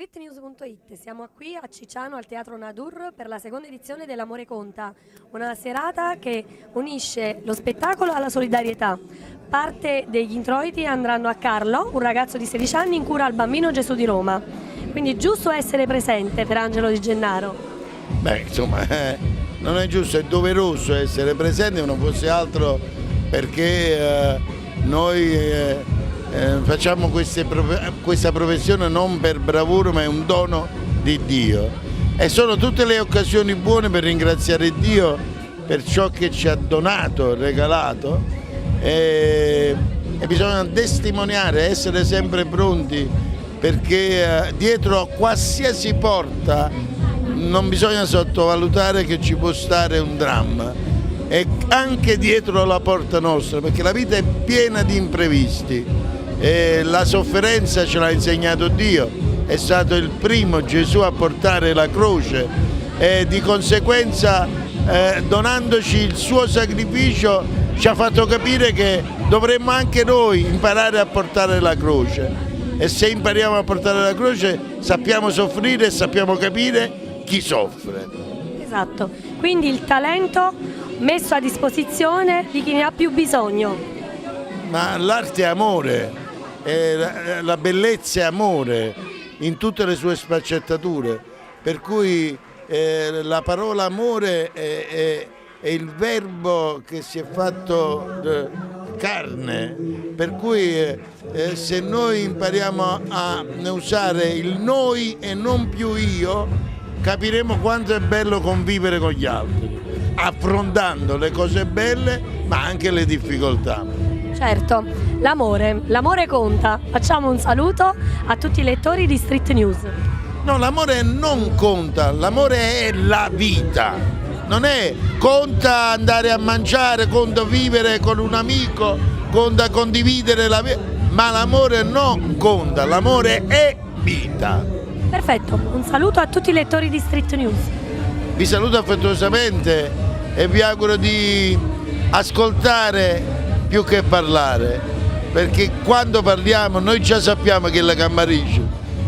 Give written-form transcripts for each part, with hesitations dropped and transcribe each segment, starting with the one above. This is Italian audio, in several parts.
streetnews.it, siamo qui a Cicciano al Teatro Nadur per la seconda edizione dell'Amore Conta, una serata che unisce lo spettacolo alla solidarietà. Parte degli introiti andranno a Carlo, un ragazzo di 16 anni in cura al Bambino Gesù di Roma. Quindi giusto essere presente per Angelo Di Gennaro. Beh, insomma, non è giusto, è doveroso essere presente, non fosse altro perché noi facciamo questa professione non per bravura, ma è un dono di Dio. E sono tutte le occasioni buone per ringraziare Dio per ciò che ci ha donato, regalato, e bisogna testimoniare, essere sempre pronti, perché dietro a qualsiasi porta non bisogna sottovalutare che ci può stare un dramma, e anche dietro la porta nostra, perché la vita è piena di imprevisti e la sofferenza ce l'ha insegnato Dio, è stato il primo Gesù a portare la croce e di conseguenza donandoci il suo sacrificio ci ha fatto capire che dovremmo anche noi imparare a portare la croce, e se impariamo a portare la croce sappiamo soffrire e sappiamo capire chi soffre. Esatto, quindi il talento messo a disposizione di chi ne ha più bisogno. Ma l'arte è amore, la bellezza è amore in tutte le sue sfaccettature, per cui la parola amore è il verbo che si è fatto carne, per cui se noi impariamo a usare il noi e non più io, capiremo quanto è bello convivere con gli altri, affrontando le cose belle ma anche le difficoltà. Certo, l'amore conta. Facciamo un saluto a tutti i lettori di Street News. No, l'amore non conta, l'amore è la vita, non è conta andare a mangiare, conta vivere con un amico, conta condividere la vita, ma l'amore non conta, l'amore è vita. Perfetto, un saluto a tutti i lettori di Street News. Vi saluto affettuosamente e vi auguro di ascoltare più che parlare, perché quando parliamo noi già sappiamo che è la Cammarice,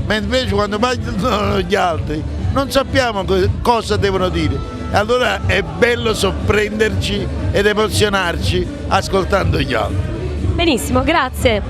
ma invece quando parlano gli altri non sappiamo cosa devono dire, allora è bello sorprenderci ed emozionarci ascoltando gli altri. Benissimo, grazie.